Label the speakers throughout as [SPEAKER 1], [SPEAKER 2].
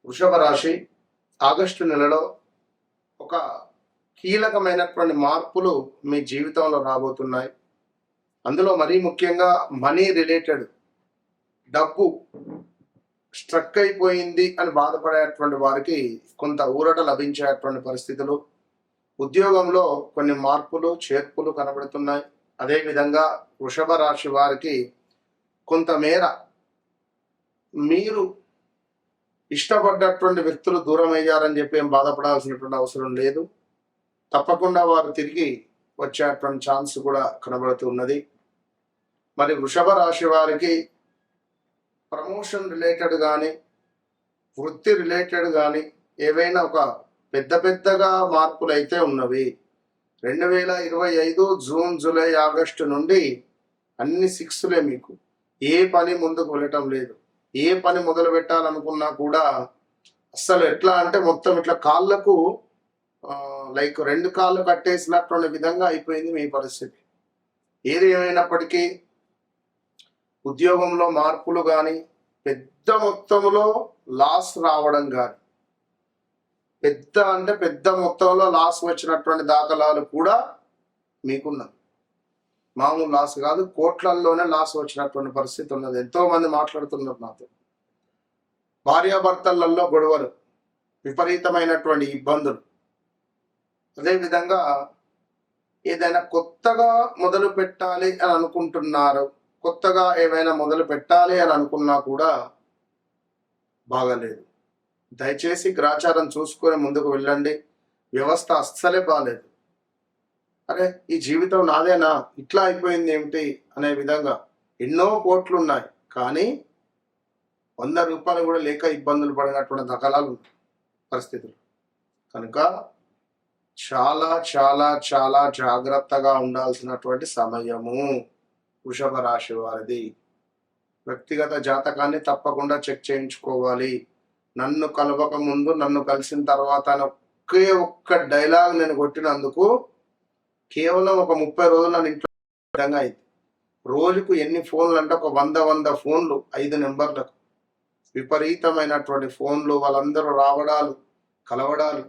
[SPEAKER 1] వృషభ రాశి ఆగస్టు నెలలో ఒక కీలకమైనటువంటి మార్పులు మీ జీవితంలో రాబోతున్నాయి. అందులో మరీ ముఖ్యంగా మనీ రిలేటెడ్ డబ్బు స్ట్రక్ అయిపోయింది అని బాధపడేటువంటి వారికి కొంత ఊరట లభించేటువంటి పరిస్థితులు, ఉద్యోగంలో కొన్ని మార్పులు చేర్పులు కనబడుతున్నాయి. అదేవిధంగా వృషభ రాశి వారికి కొంతమేర మీరు ఇష్టపడ్డటువంటి వ్యక్తులు దూరం అయ్యారని చెప్పి ఏం బాధపడాల్సినటువంటి అవసరం లేదు. తప్పకుండా వారు తిరిగి వచ్చేటువంటి ఛాన్స్ కూడా కనబడుతున్నది. మరి వృషభ రాశి వారికి ప్రమోషన్ రిలేటెడ్ కానీ వృత్తి రిలేటెడ్ కానీ ఏవైనా ఒక పెద్దగా మార్పులు అయితే ఉన్నవి. 2025 జూన్, జూలై, ఆగస్టు నుండి అన్ని సిక్స్లే. మీకు ఏ పని ముందుకు వెళ్ళటం లేదు. ఏ పని మొదలు పెట్టాలనుకున్నా కూడా అస్సలు ఎట్లా అంటే మొత్తం ఇట్లా కాళ్ళకు లైక్ 2 కాళ్ళు కట్టేసినటువంటి విధంగా అయిపోయింది మీ పరిస్థితి. ఏది ఏమైనప్పటికీ ఉద్యోగంలో మార్పులు కానీ పెద్ద మొత్తంలో లాస్ రావడం కానీ పెద్ద మొత్తంలో లాస్ వచ్చినటువంటి దాఖలాలు కూడా మీకున్నది. మామూలు లాస్ కాదు, కోట్లల్లోనే లాస్ వచ్చినటువంటి పరిస్థితి ఉన్నది. ఎంతో మంది మాట్లాడుతున్నారు నాతో. భార్యాభర్తలలో గొడవలు, విపరీతమైనటువంటి ఇబ్బందులు. అదేవిధంగా ఏదైనా కొత్తగా మొదలు పెట్టాలి అని అనుకుంటున్నారు, కొత్తగా ఏమైనా మొదలు పెట్టాలి అని అనుకున్నా కూడా బాగాలేదు. దయచేసి గ్రాచారం చూసుకొని ముందుకు వెళ్ళండి. వ్యవస్థ అస్సలే బాగాలేదు. అరే ఈ జీవితం నాదేనా, ఇట్లా అయిపోయింది ఏమిటి అనే విధంగా ఎన్నో కోట్లు ఉన్నాయి, కానీ 100 రూపాయలు కూడా లేక ఇబ్బందులు పడినటువంటి దఖలాలు పరిస్థితులు. కనుక చాలా చాలా చాలా జాగ్రత్తగా ఉండాల్సినటువంటి సమయము వృషభ రాశి వారిది. వ్యక్తిగత జాతకాన్ని తప్పకుండా చెక్ చేయించుకోవాలి. నన్ను కలవక ముందు, నన్ను కలిసిన తర్వాత ఒకే ఒక్క డైలాగ్ నేను కొట్టినందుకు కేవలం ఒక 30 రోజులు నన్ను ఇంట్లో విధంగా అయింది. రోజుకు ఎన్ని ఫోన్లు అంటే ఒక 100 ఫోన్లు, 5 నెంబర్లకు విపరీతమైనటువంటి ఫోన్లు, వాళ్ళందరూ రావడాలు, కలవడాలు.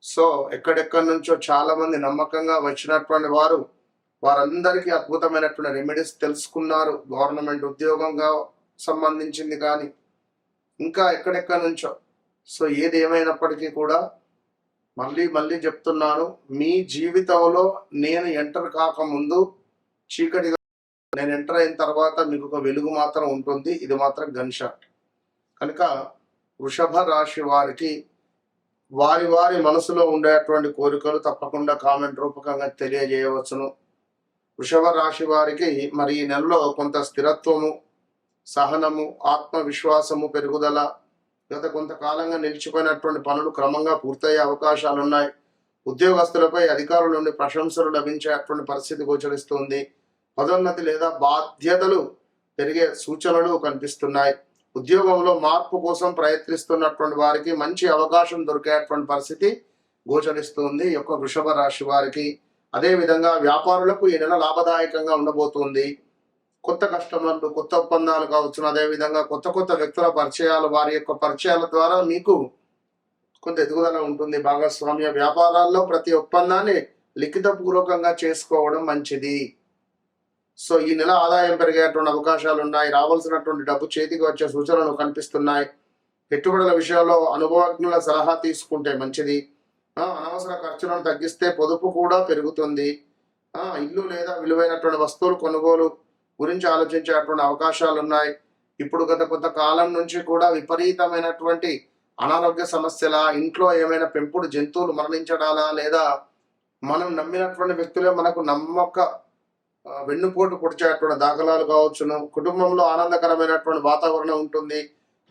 [SPEAKER 1] సో ఎక్కడెక్కడి నుంచో చాలా మంది నమ్మకంగా వచ్చినటువంటి వారందరికీ అద్భుతమైనటువంటి రెమెడీస్ తెలుసుకున్నారు. గవర్నమెంట్ ఉద్యోగంగా సంబంధించింది కానీ ఇంకా ఎక్కడెక్కడి నుంచో. సో ఏది ఏమైనప్పటికీ కూడా మళ్ళీ చెప్తున్నాను, మీ జీవితంలో నేను ఎంటర్ కాకముందు చీకటిగా, నేను ఎంటర్ అయిన తర్వాత మీకు ఒక వెలుగు మాత్రం ఉంటుంది. ఇది మాత్రం గన్ షాట్. కనుక వృషభ రాశి వారికి వారి మనసులో ఉండేటువంటి కోరికలు తప్పకుండా కామెంట్ రూపకంగా తెలియజేయవచ్చును. వృషభ రాశి వారికి మరి ఈ నెలలో కొంత స్థిరత్వము, సహనము, ఆత్మవిశ్వాసము పెరుగుదల, గత కొంతకాలంగా నిలిచిపోయినటువంటి పనులు క్రమంగా పూర్తయ్యే అవకాశాలు ఉన్నాయి. ఉద్యోగస్తులపై అధికారుల నుండి ప్రశంసలు లభించేటువంటి పరిస్థితి గోచరిస్తుంది. పదోన్నతి లేదా బాధ్యతలు పెరిగే సూచనలు కనిపిస్తున్నాయి. ఉద్యోగంలో మార్పు కోసం ప్రయత్నిస్తున్నటువంటి వారికి మంచి అవకాశం దొరికేటువంటి పరిస్థితి గోచరిస్తుంది ఈ యొక్క వృషభ రాశి వారికి. అదేవిధంగా వ్యాపారులకు ఈ నెల లాభదాయకంగా ఉండబోతుంది. కొత్త కస్టమర్లు, కొత్త ఒప్పందాలు కావచ్చు. అదేవిధంగా కొత్త వ్యక్తుల పరిచయాలు, వారి యొక్క పరిచయాల ద్వారా మీకు కొంత ఎదుగుదల ఉంటుంది. భాగస్వామ్య వ్యాపారాల్లో ప్రతి ఒప్పందాన్ని లిఖితపూర్వకంగా చేసుకోవడం మంచిది. సో ఈ నెల ఆదాయం పెరిగేటువంటి అవకాశాలు ఉన్నాయి. రావాల్సినటువంటి డబ్బు చేతికి వచ్చే సూచనలు కనిపిస్తున్నాయి. పెట్టుబడుల విషయంలో అనుభవజ్ఞుల సలహా తీసుకుంటే మంచిది. అనవసర ఖర్చులను తగ్గిస్తే పొదుపు కూడా పెరుగుతుంది. ఇల్లు లేదా విలువైనటువంటి వస్తువులు కొనుగోలు గురించి ఆలోచించేటువంటి అవకాశాలు ఉన్నాయి. ఇప్పుడు గత కొంతకాలం నుంచి కూడా విపరీతమైనటువంటి అనారోగ్య సమస్యల, ఇంట్లో ఏమైనా పెంపుడు జంతువులు మరణించడాలా, లేదా మనం నమ్మినటువంటి వ్యక్తులే మనకు వెన్నుపోటు పొడిచేటువంటి దాఖలాలు కావచ్చును. కుటుంబంలో ఆనందకరమైనటువంటి వాతావరణం ఉంటుంది.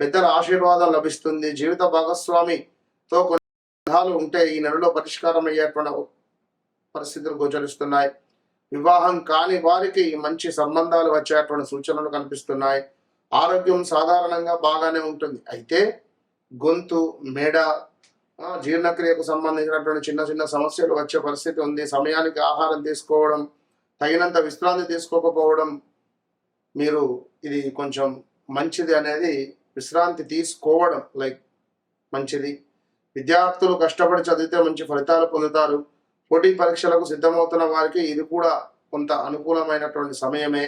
[SPEAKER 1] పెద్దల ఆశీర్వాదం లభిస్తుంది. జీవిత భాగస్వామితో కొన్ని బాధలు ఉంటే ఈ నెలలో పరిష్కారం అయ్యేటువంటి పరిస్థితులు గోచరిస్తున్నాయి. వివాహం కాని వారికి మంచి సంబంధాలు వచ్చేటువంటి సూచనలు కనిపిస్తున్నాయి. ఆరోగ్యం సాధారణంగా బాగానే ఉంటుంది. అయితే గొంతు, మెడ, జీర్ణక్రియకు సంబంధించినటువంటి చిన్న సమస్యలు వచ్చే పరిస్థితి ఉంది. సమయానికి ఆహారం తీసుకోవడం, తగినంత విశ్రాంతి తీసుకోకపోవడం ఇది కొంచెం మంచిది అనేది విశ్రాంతి తీసుకోవడం మంచిది. విద్యార్థులు కష్టపడి చదివితే మంచి ఫలితాలు పొందుతారు. పోటీ పరీక్షలకు సిద్ధమవుతున్న వారికి ఇది కూడా కొంత అనుకూలమైనటువంటి సమయమే.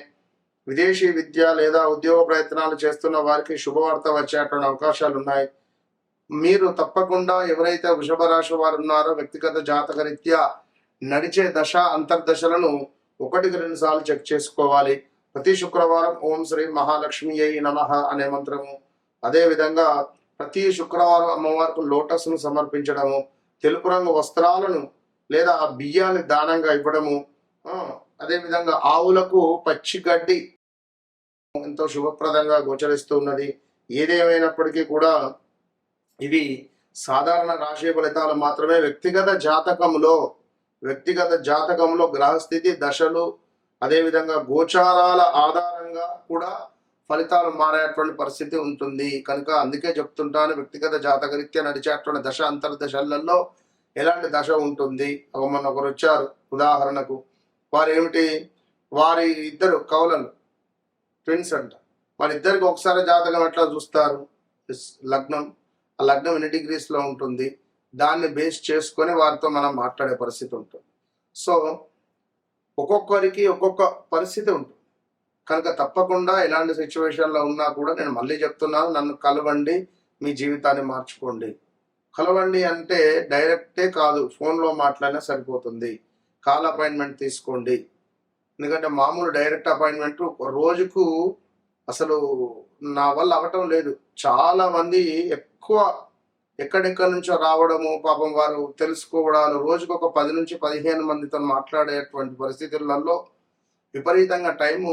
[SPEAKER 1] విదేశీ విద్య లేదా ఉద్యోగ ప్రయత్నాలు చేస్తున్న వారికి శుభవార్త వచ్చేటువంటి అవకాశాలు ఉన్నాయి. మీరు తప్పకుండా ఎవరైతే వృషభ రాశి వారు ఉన్నారో వ్యక్తిగత జాతకరీత్యా నడిచే దశ అంతర్దశలను 1-2 సార్లు చెక్ చేసుకోవాలి. ప్రతి శుక్రవారం ఓం శ్రీ మహాలక్ష్మి అయి నమః అనే మంత్రము, అదేవిధంగా ప్రతి శుక్రవారం అమ్మవారికి లోటస్ను సమర్పించడము, తెలుపు రంగు వస్త్రాలను లేదా బియ్యాన్ని దానంగా ఇవ్వడము, అదేవిధంగా ఆవులకు పచ్చి గడ్డి ఎంతో శుభప్రదంగా గోచరిస్తూ ఉన్నది. ఏదేమైనప్పటికీ కూడా ఇవి సాధారణ రాశి ఫలితాలు మాత్రమే. వ్యక్తిగత జాతకంలో గ్రహస్థితి, దశలు, అదేవిధంగా గోచారాల ఆధారంగా కూడా ఫలితాలు మారేటువంటి పరిస్థితి ఉంటుంది. కనుక అందుకే చెప్తుంటాను, వ్యక్తిగత జాతకరీత్యా నడిచేటువంటి దశ అంతర్దశలలో ఎలాంటి దశ ఉంటుంది. మొన్న ఒకరు వచ్చారు ఉదాహరణకు, వారి ఇద్దరు కవలలు ట్విన్స్ అంట. వాళ్ళిద్దరికి ఒకసారి జాతకం ఎట్లా చూస్తారు? ఆ లగ్నం ఎన్ని డిగ్రీస్లో ఉంటుంది, దాన్ని బేస్ చేసుకొని వారితో మనం మాట్లాడే పరిస్థితి ఉంటుంది. సో ఒక్కొక్కరికి ఒక్కొక్క పరిస్థితి ఉంటుంది. కనుక తప్పకుండా ఎలాంటి సిచ్యువేషన్లో ఉన్నా కూడా నేను మళ్ళీ చెప్తున్నాను, నన్ను కలవండి, మీ జీవితాన్ని మార్చుకోండి. కలవండి అంటే డైరెక్టే కాదు, ఫోన్లో మాట్లాడినా సరిపోతుంది. కాల్ అపాయింట్మెంట్ తీసుకోండి. ఎందుకంటే మామూలు డైరెక్ట్ అపాయింట్మెంట్ రోజుకు అసలు నా వల్ల అవటం లేదు. చాలా మంది ఎక్కువ ఎక్కడెక్కడి నుంచో రావడము, పాపం వారు తెలుసుకోవడాలు, రోజుకు ఒక 10 నుంచి 15 మందితో మాట్లాడేటువంటి పరిస్థితులలో విపరీతంగా టైము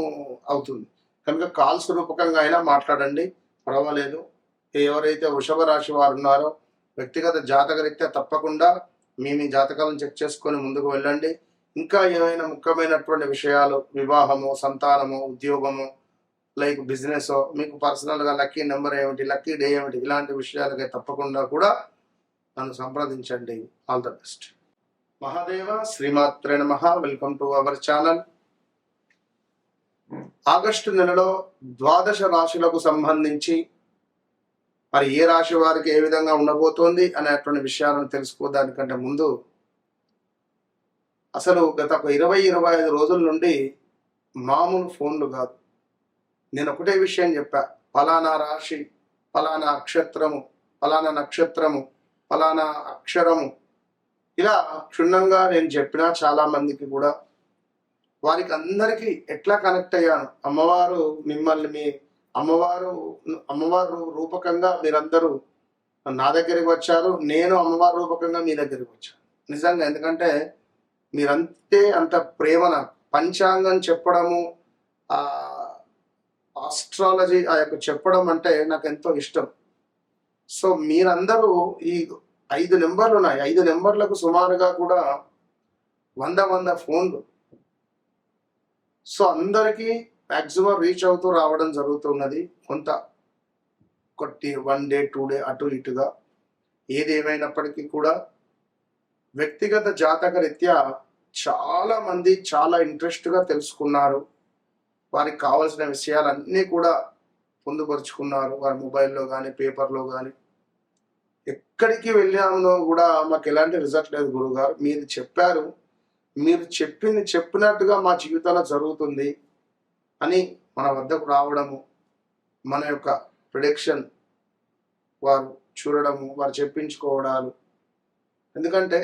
[SPEAKER 1] అవుతుంది. కనుక కాల్స్ రూపకంగా అయినా మాట్లాడండి, పర్వాలేదు. ఎవరైతే వృషభ రాశి వారు ఉన్నారో వ్యక్తిగత జాతకరీత్యా తప్పకుండా మీ జాతకాలను చెక్ చేసుకొని ముందుకు వెళ్ళండి. ఇంకా ఏమైనా ముఖ్యమైనటువంటి విషయాలు, వివాహము, సంతానము, ఉద్యోగము, బిజినెస్, మీకు పర్సనల్గా లక్కీ నెంబర్ ఏమిటి, లక్కీ డే ఏమిటి, ఇలాంటి విషయాలకై తప్పకుండా కూడా నన్ను సంప్రదించండి. All the best. మహాదేవ శ్రీమాత్రే నమః. Welcome to our channel. August నెలలో 12 రాశులకు సంబంధించి మరి ఏ రాశి వారికి ఏ విధంగా ఉండబోతోంది అనేటువంటి విషయాలను తెలుసుకోవడానికంటే ముందు అసలు గత 20-25 రోజుల నుండి మామూలు ఫోన్లు కాదు, నేను ఒకటే విషయం చెప్పా, ఫలానా రాశి, ఫలానా అక్షత్రము, ఫలానా నక్షత్రము, ఫలానా అక్షరము, ఇలా క్షుణ్ణంగా నేను చెప్పినా చాలా మందికి కూడా వారికి అందరికీ ఎట్లా కనెక్ట్ అయ్యాను. అమ్మవారు మిమ్మల్ని, మీ అమ్మవారు రూపకంగా మీరందరూ నా దగ్గరికి వచ్చారు, నేను అమ్మవారి రూపకంగా మీ దగ్గరికి వచ్చాను. నిజంగా, ఎందుకంటే మీరంతే అంత ప్రేమ. నాకు పంచాంగం చెప్పడము, ఆస్ట్రాలజీ ఆ యొక్క చెప్పడం అంటే నాకు ఎంతో ఇష్టం. సో మీరందరూ ఈ 5 నెంబర్లు ఉన్నాయి, 5 నెంబర్లకు సుమారుగా కూడా 100 ఫోన్లు. సో అందరికీ మ్యాక్సిమం రీచ్ అవుతూ రావడం జరుగుతున్నది. కొంత 1 డే 2 డే అటు ఇటుగా. ఏది ఏమైనప్పటికీ కూడా వ్యక్తిగత జాతక రీత్యా చాలా మంది చాలా ఇంట్రెస్ట్గా తెలుసుకున్నారు. వారికి కావాల్సిన విషయాలన్నీ కూడా పొందుపరుచుకున్నారు. వారి మొబైల్లో కానీ పేపర్లో కానీ. ఎక్కడికి వెళ్ళామో కూడా మాకు ఎలాంటి రిజల్ట్ లేదు గురుగారు, మీరు చెప్పారు, మీరు చెప్పినట్టుగా మా జీవితంలో జరుగుతుంది అని మన వద్దకు రావడము, మన యొక్క ప్రిడిక్షన్ వారు చూడడము, వారు చెప్పించుకోవడాలు. ఎందుకంటే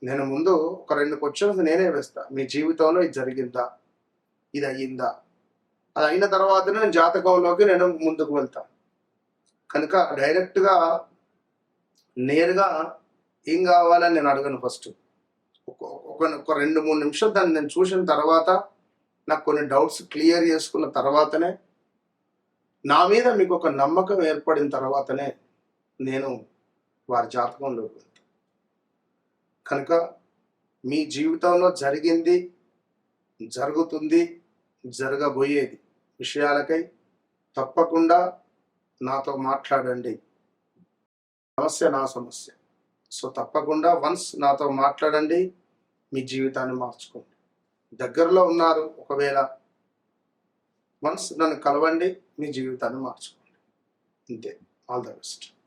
[SPEAKER 1] నేను ముందు ఒక 2 క్వశ్చన్స్ నేనే వేస్తా, మీ జీవితంలో ఇది జరిగిందా, ఇది అయ్యిందా, అది అయిన తర్వాతనే నేను జాతకంలోకి నేను ముందుకు వెళ్తాను. కనుక డైరెక్ట్గా నేరుగా ఏం కావాలని నేను అడగను. ఫస్ట్ ఒక 2-3 నిమిషాలు దాన్ని నేను చూసిన తర్వాత, నాకు కొన్ని డౌట్స్ క్లియర్ చేసుకున్న తర్వాతనే, నా మీద మీకు ఒక నమ్మకం ఏర్పడిన తర్వాతనే నేను వారి జాతకంలోకి వెళ్తాను. కనుక మీ జీవితంలో జరిగింది, జరుగుతుంది, జరగబోయేది విషయాలకై తప్పకుండా నాతో మాట్లాడండి. సమస్య నా సమస్య. సో తప్పకుండా వన్స్ నాతో మాట్లాడండి, మీ జీవితాన్ని మార్చుకోండి. దగ్గరలో ఉన్నారు ఒకవేళ, వన్స్ నన్ను కలవండి, మీ జీవితాన్ని మార్చుకోండి. అంతే. All the best.